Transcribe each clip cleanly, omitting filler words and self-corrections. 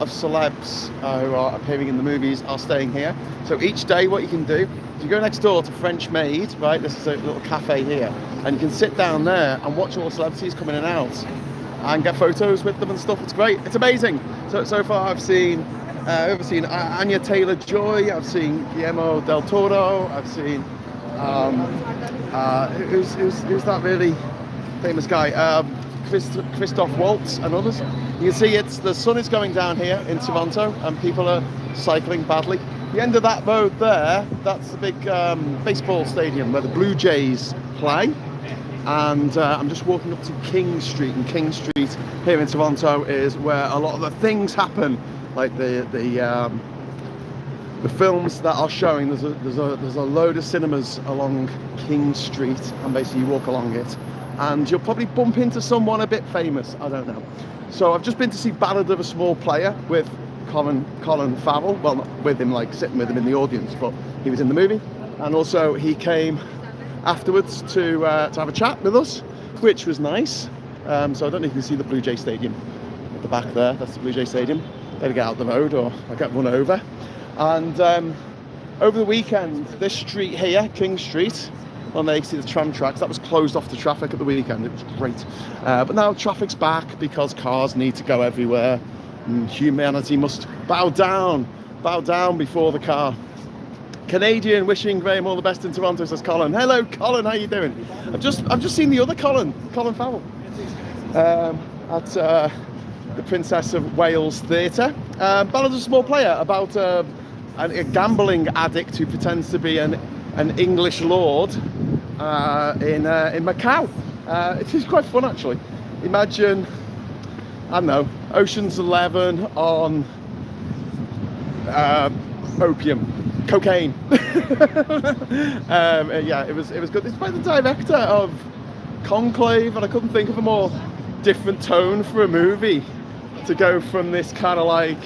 of celebs who are appearing in the movies are staying here. So each day what you can do is you go next door to French Maid, right? This is a little cafe here, and you can sit down there and watch all the celebrities come in and out and get photos with them and stuff. It's great. It's amazing. So far I've seen Anya Taylor-Joy, I've seen Guillermo del Toro, I've seen who's that really famous guy? Christoph Waltz and others. You can see the sun is going down here in Toronto and people are cycling badly. The end of that road there, that's the big baseball stadium where the Blue Jays play. And I'm just walking up to King Street, and King Street here in Toronto is where a lot of the things happen, like the films that are showing. There's a load of cinemas along King Street, and basically you walk along it, and you'll probably bump into someone a bit famous. I don't know. So I've just been to see Ballad of a Small Player with Colin Farrell. Well, not with him, like sitting with him in the audience, but he was in the movie, and also he came afterwards to have a chat with us, which was nice. So I don't know if you can see the Blue Jay Stadium at the back there. That's the Blue Jay Stadium. Better get out the road or I get run over. And over the weekend, this street here, King Street, well, there you see the tram tracks, that was closed off to traffic at the weekend. It was great. But now traffic's back because cars need to go everywhere, and humanity must bow down before the car. Canadian wishing Graham all the best in Toronto, says Colin. Hello, Colin, how you doing? I've just seen the other Colin Farrell, at the Princess of Wales Theatre. Ballad of a Small Player, about a gambling addict who pretends to be an English lord in Macau. It is quite fun, actually. Imagine, I don't know, Ocean's 11 on opium. Cocaine. Yeah, it was good. It's by the director of Conclave, and I couldn't think of a more different tone for a movie to go from this kind of like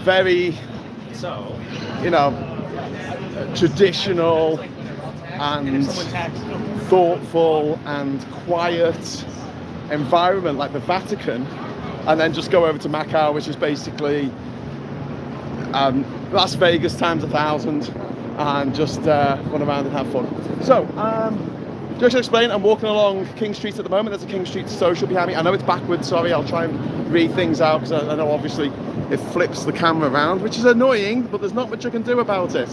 very, you know, traditional and thoughtful and quiet environment like the Vatican, and then just go over to Macau, which is basically Las Vegas times 1,000, and just run around and have fun. So, just to explain, I'm walking along King Street at the moment. There's a King Street social behind me. I know it's backwards, sorry, I'll try and read things out, because I know obviously it flips the camera around, which is annoying, but there's not much I can do about it.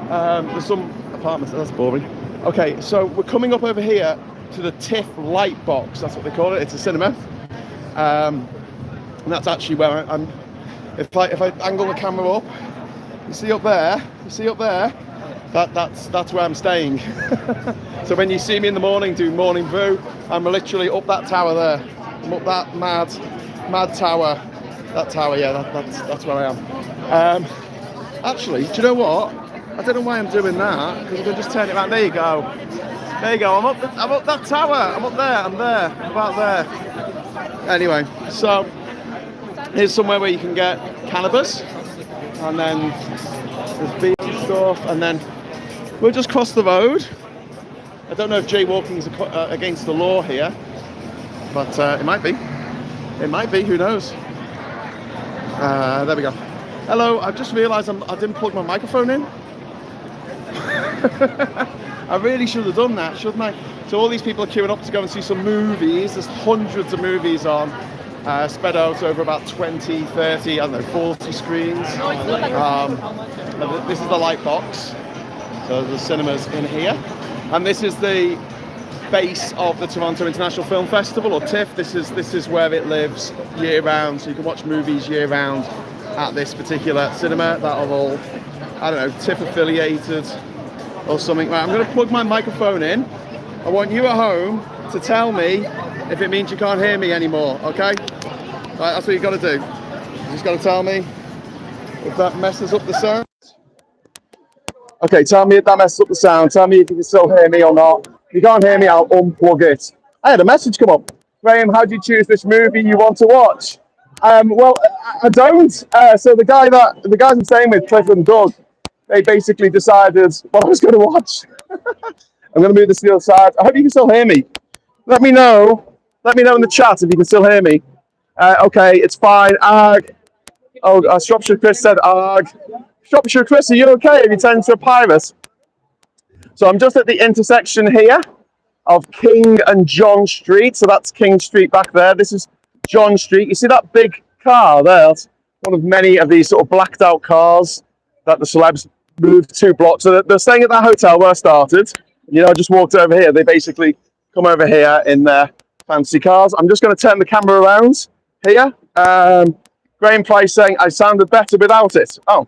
There's some apartments, that's boring. Okay, so we're coming up over here to the TIFF Lightbox, that's what they call it. It's a cinema. And that's actually where I'm. If I angle the camera up, you see up there, that's where I'm staying. So when you see me in the morning doing morning brew, I'm literally up that tower there. I'm up that mad tower. That tower, yeah, that's where I am. Actually, do you know what? I don't know why I'm doing that, because I can just turn it around. There you go. I'm up that tower. I'm there, about there. Anyway, so here's somewhere where you can get cannabis, and then there's beer and stuff, and then we'll just cross the road. I don't know if jaywalking is against the law here, but it might be. Who knows? There we go. Hello, I've just realised I didn't plug my microphone in. I really should have done that, shouldn't I? So all these people are queuing up to go and see some movies. There's hundreds of movies on. Spread out over about 20, 30, I don't know, 40 screens. This is the Lightbox. So the cinemas in here. And this is the base of the Toronto International Film Festival, or TIFF. This is where it lives year round. So you can watch movies year round at this particular cinema that are all, I don't know, TIFF affiliated or something. Right, I'm going to plug my microphone in. I want you at home to tell me if it means you can't hear me anymore, okay? Right, that's what you've got to do. You just got to tell me if that messes up the sound. Okay, tell me if that messes up the sound. Tell me if you can still hear me or not. If you can't hear me, I'll unplug it. I had a message come up. Graham, how do you choose which movie you want to watch? Well, I don't. So the guys I'm staying with, Clifford and Doug, they basically decided what I was going to watch. I'm going to move this to the other side. I hope you can still hear me. Let me know in the chat if you can still hear me. Okay, it's fine. Oh, Shropshire Chris said, Shropshire Chris, are you okay if you turn into a pirate? So I'm just at the intersection here of King and John Street. So that's King Street back there. This is John Street. You see that big car there? That's one of many of these sort of blacked out cars that the celebs moved 2 blocks. So they're staying at that hotel where I started. You know, I just walked over here. They basically come over here in their fancy cars. I'm just going to turn the camera around here. Graham Price saying I sounded better without it. Oh,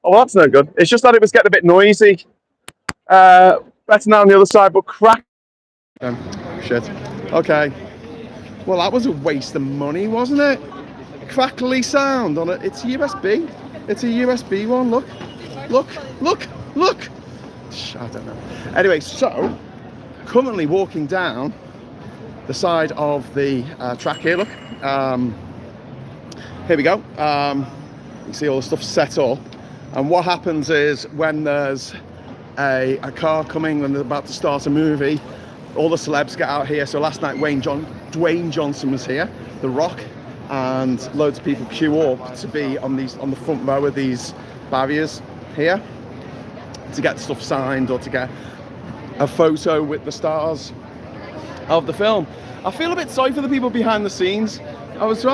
well, that's no good. It's just that it was getting a bit noisy. Better now on the other side, but crack. Shit. Okay. Well, that was a waste of money, wasn't it? Crackly sound on it. It's USB. It's a USB one. Look. I don't know. Anyway, so currently walking down the side of the track here. Look. Here we go. You can see all the stuff set up. And what happens is when there's a car coming and they're about to start a movie, all the celebs get out here. So last night Dwayne Johnson was here, The Rock, and loads of people queue up to be on the front row of these barriers here to get stuff signed or to get a photo with the stars of the film. I feel a bit sorry for the people behind the scenes. I was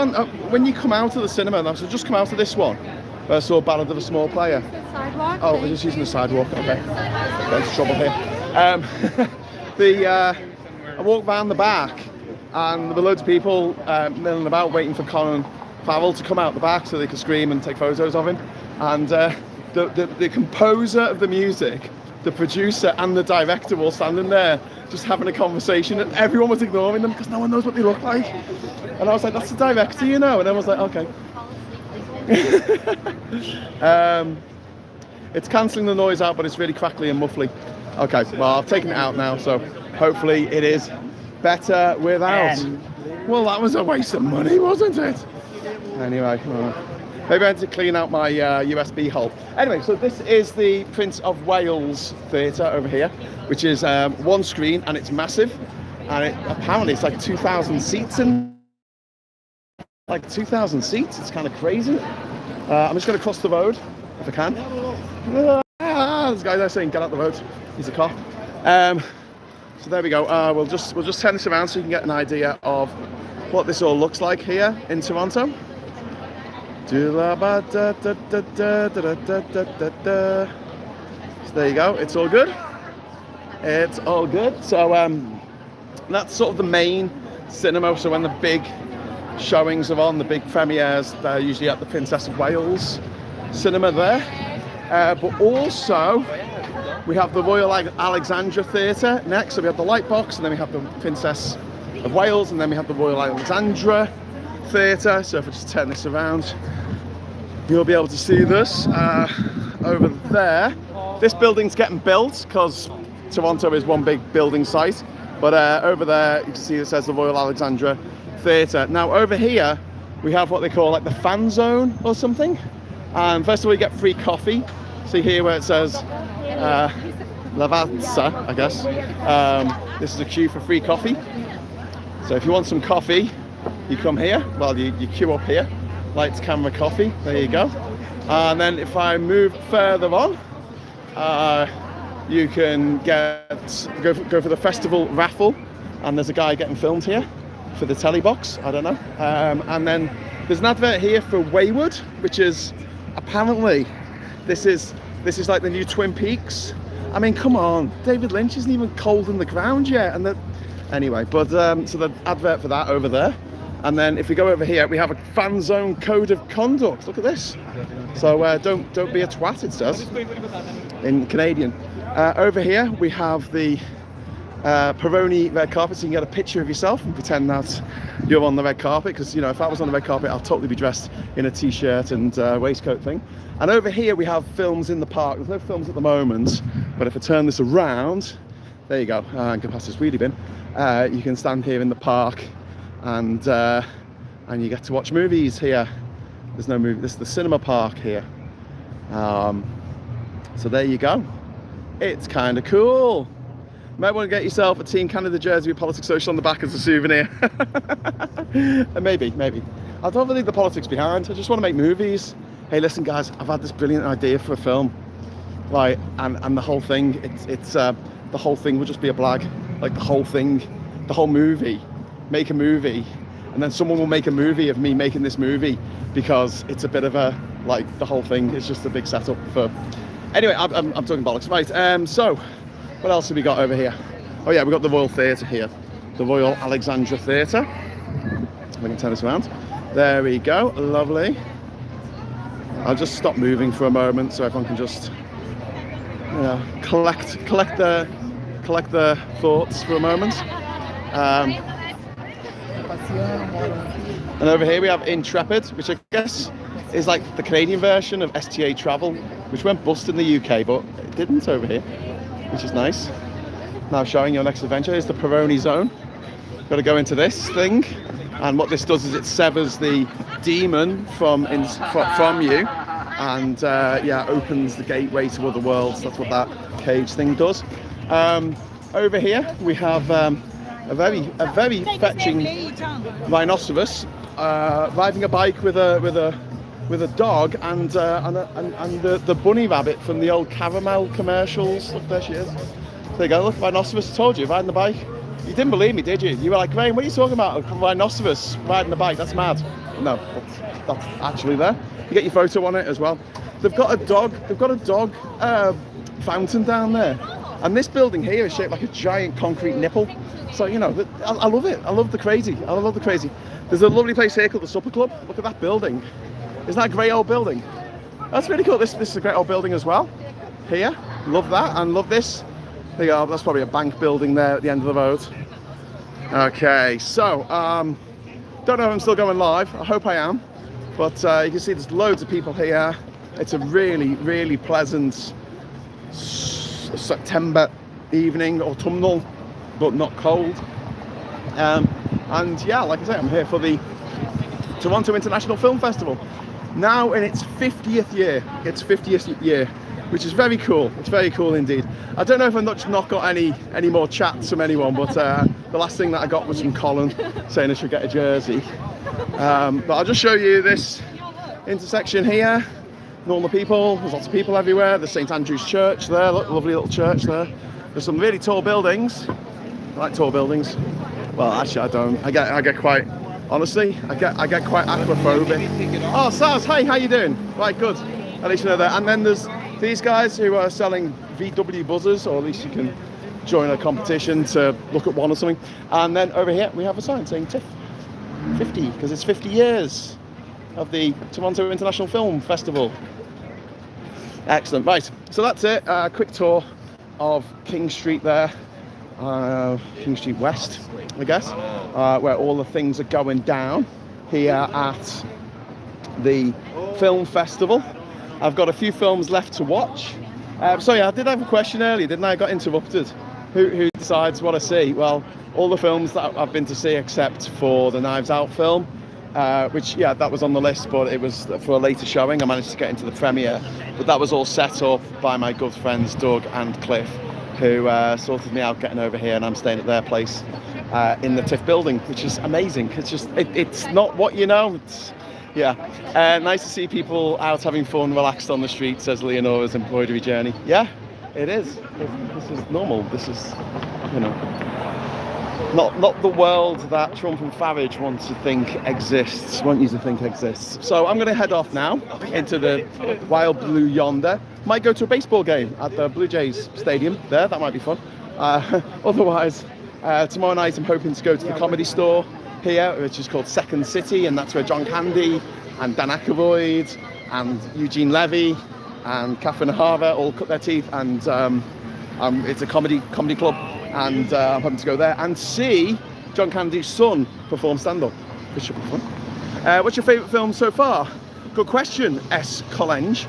when you come out of the cinema, and I was just come out of this one, where I saw Ballad of a Small Player. Sidewalk? Oh, we're just using the sidewalk. Okay, there's trouble here. I walked round the back, and there were loads of people milling about, waiting for Colin Farrell to come out the back so they could scream and take photos of him. And the composer of the music, the producer, and the director were all standing there, just having a conversation, and everyone was ignoring them because no one knows what they look like. And I was like, "That's the director, you know." And everyone was like, "Okay." It's cancelling the noise out, but it's really crackly and muffly. Okay, well, I've taken it out now, so hopefully it is better without. Well, that was a waste of money, wasn't it? Anyway, maybe I had to clean out my USB hole. Anyway, so this is the Prince of Wales Theatre over here, which is one screen, and it's massive, and apparently it's like 2,000 seats in. Like 2,000 seats, it's kind of crazy. I'm just going to cross the road if I can. This guy there saying get out the road. He's a cop. So there we go. We'll just turn this around so you can get an idea of what this all looks like here in Toronto. So there you go. It's all good. It's all good. So that's sort of the main cinema. So when the big showings are on, the big premieres, they're usually at the Princess of Wales cinema there. But also we have the Royal Alexandra Theatre next. So we have the Lightbox, and then we have the Princess of Wales, and then we have the Royal Alexandra Theatre. So if I just turn this around, you'll be able to see this over there. This building's getting built because Toronto is one big building site. But over there you can see it says the Royal Alexandra Theatre. Now over here we have what they call like the fan zone or something. And first of all you get free coffee. See here where it says Lavazza, I guess. This is a queue for free coffee. So if you want some coffee, you come here. Well, you queue up here. Lights, camera, coffee. There you go. And then if I move further on, you can go for the festival raffle. And there's a guy getting filmed here for the telly box. I don't know. And then there's an advert here for Wayward, which is apparently this is like the new Twin Peaks. I mean, come on, David Lynch isn't even cold in the ground yet. And anyway, but so the advert for that over there. And then if we go over here, we have a fan zone code of conduct. Look at this. So don't be a twat, it says in Canadian. Over here we have the Peroni red carpet, so you can get a picture of yourself and pretend that you're on the red carpet, because you know, if I was on the red carpet, I'll totally be dressed in a t-shirt and waistcoat thing. And over here we have films in the park. There's no films at the moment, but if I turn this around, there you go, and go past this wheelie bin, you can stand here in the park and you get to watch movies here. There's no movie, this is the cinema park here. So there you go. It's kind of cool. Might want to get yourself a Team Canada jersey with Politics Social on the back as a souvenir. Maybe. I don't really leave the politics behind. I just want to make movies. hey, listen guys, I've had this brilliant idea for a film, like, and the whole thing, the whole thing would just be a blag, like the whole thing, the whole movie, make a movie, and then someone will make a movie of me making this movie, because it's a bit of a, like, the whole thing is just a big setup for, anyway, I'm talking bollocks, right, so, what else have we got over here? Oh yeah, we've got the Royal Theatre here, the Royal Alexandra Theatre. If I can turn this around. There we go, lovely. I'll just stop moving for a moment so everyone can just, you know, collect their thoughts for a moment. And over here we have Intrepid, which I guess is like the Canadian version of STA Travel, which went bust in the UK, but it didn't over here, which is nice. Now showing your next adventure is the Peroni Zone. Got to go into this thing, and what this does is it severs the demon from you, and yeah, opens the gateway to other worlds. That's what that cage thing does. Over here we have a very fetching rhinoceros riding a bike with a dog and the bunny rabbit from the old Caramel commercials. Look, there she is. There you go. Look, rhinoceros. I told you, riding the bike. You didn't believe me, did you? You were like, Graham, what are you talking about? A rhinoceros riding a bike? That's mad. No, that's actually there. You get your photo on it as well. They've got a dog. They've got a dog fountain down there, and this building here is shaped like a giant concrete nipple. So you know, I love it. I love the crazy. I love the crazy. There's a lovely place here called the Supper Club. Look at that building. Isn't that a great old building? That's really cool. This is a great old building as well. Here, love that, and love this. There you go, that's probably a bank building there at the end of the road. Okay, so, don't know if I'm still going live, I hope I am. But you can see there's loads of people here. It's a really, really pleasant September evening, autumnal, but not cold. And yeah, like I say, I'm here for the Toronto International Film Festival. Now in its 50th year, which is very cool. It's very cool indeed. I don't know if I've not got any more chats from anyone, but the last thing that I got was from Colin saying I should get a jersey. But I'll just show you this intersection here. Normal people, there's lots of people everywhere. There's St Andrew's Church there, look, lovely little church there. There's some really tall buildings. I like tall buildings. Well, actually I don't. I get quite, honestly, I get quite aquaphobic. Oh, Saz, hey, how you doing? Right, good. At least you know that. And then there's these guys who are selling VW buzzers, or at least you can join a competition to look at one or something. And then over here we have a sign saying TIFF 50, because it's 50 years of the Toronto International Film Festival. Excellent. Right, so that's it. Quick tour of King Street there, King Street West, I guess, where all the things are going down here at the film festival. I've got a few films left to watch. So yeah, I did have a question earlier, didn't I? I got interrupted. Who decides what I see? Well, all the films that I've been to see except for the Knives Out film, which, yeah, that was on the list, but it was for a later showing. I managed to get into the premiere, but that was all set up by my good friends Doug and Cliff, who sorted me out getting over here, and I'm staying at their place in the TIFF building, which is amazing. It's just, it's not what you know. Yeah, nice to see people out having fun, relaxed on the street, says Leonora's embroidery journey. Yeah, it is. This is normal. This is, you know, not the world that Trump and Farage want you to think exists. So I'm going to head off now into the wild blue yonder. Might go to a baseball game at the Blue Jays Stadium there. That might be fun. Otherwise, tomorrow night I'm hoping to go to the Comedy Store here, which is called Second City, and that's where John Candy and Dan Aykroyd and Eugene Levy and Catherine Harver all cut their teeth, and it's a comedy club, and I'm hoping to go there and see John Candy's son perform stand-up, which should be fun. What's your favourite film so far? Good question, S. Collenge.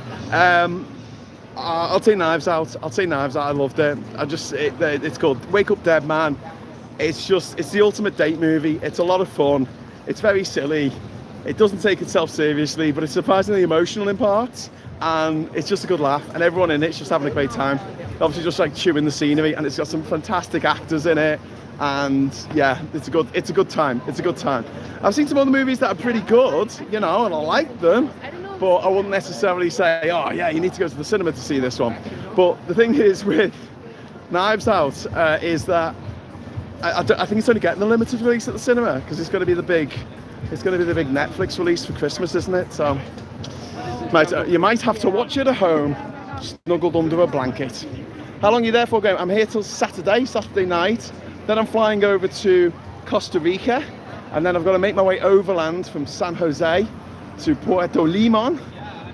I'll say Knives Out. I loved it. It's called Wake Up Dead Man. It's the ultimate date movie. It's a lot of fun. It's very silly. It doesn't take itself seriously, but it's surprisingly emotional in parts, and it's just a good laugh, and everyone in it's just having a great time. Obviously just like chewing the scenery, and it's got some fantastic actors in it, and yeah, it's a good time. I've seen some other movies that are pretty good, you know, and I like them, but I wouldn't necessarily say, oh yeah, you need to go to the cinema to see this one. But the thing is with Knives Out is that I think it's only getting the limited release at the cinema because it's going to be the big Netflix release for Christmas, isn't it? So you might have to watch it at home, snuggled under a blanket. How long are you there for, going? I'm here till Saturday night. Then I'm flying over to Costa Rica, and then I've got to make my way overland from San Jose to Puerto Limon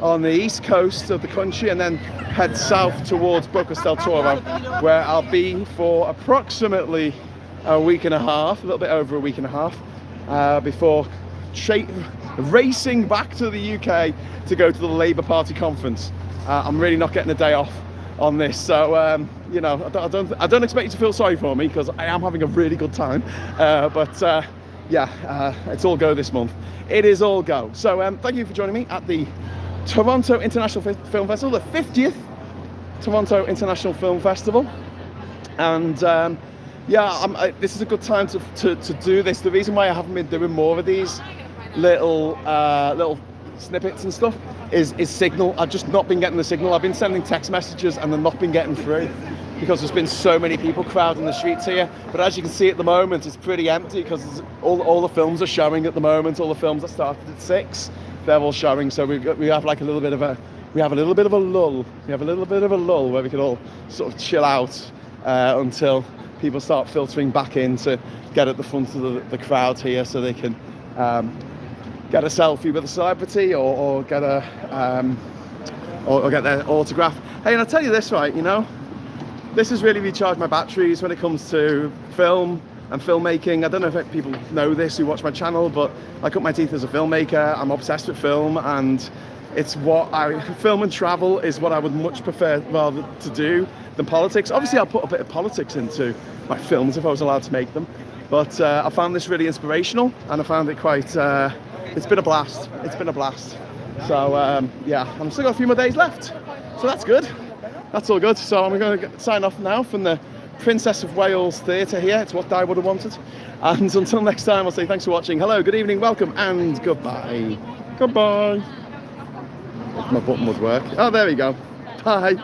on the east coast of the country, and then head south towards Bocas del Toro, where I'll be for approximately a week and a half, a little bit over a week and a half, before racing back to the UK to go to the Labour Party conference. I'm really not getting a day off on this, so you know, I don't expect you to feel sorry for me because I am having a really good time, but yeah, it's all go this month. It is all go. So thank you for joining me at the Toronto International Film Festival, the 50th Toronto International Film Festival, and yeah, this is a good time to do this. The reason why I haven't been doing more of these little snippets and stuff is signal. I've just not been getting the signal. I've been sending text messages and they're not been getting through because there's been so many people crowding the streets here. But as you can see at the moment, it's pretty empty because all the films are showing at the moment. All the films that started at 6, they're all showing. So we have like a little bit of a lull. We have a little bit of a lull where we can all sort of chill out until people start filtering back in to get at the front of the crowd here, so they can get a selfie with a celebrity or get or get their autograph. Hey, and I'll tell you this, right? You know, this has really recharged my batteries when it comes to film and filmmaking. I don't know if people know this who watch my channel, but I cut my teeth as a filmmaker. I'm obsessed with film, and it's film and travel is what I would much prefer rather to do than politics. Obviously, I'll put a bit of politics into my films if I was allowed to make them. But I found this really inspirational, and I found it quite, it's been a blast. It's been a blast. So yeah, I'm still got a few more days left. So that's good. That's all good. So I'm going to sign off now from the Princess of Wales Theatre here. It's what I would have wanted. And until next time, I'll say thanks for watching. Hello, good evening, welcome, and goodbye. Goodbye. If my button would work. Oh, there we go. Bye.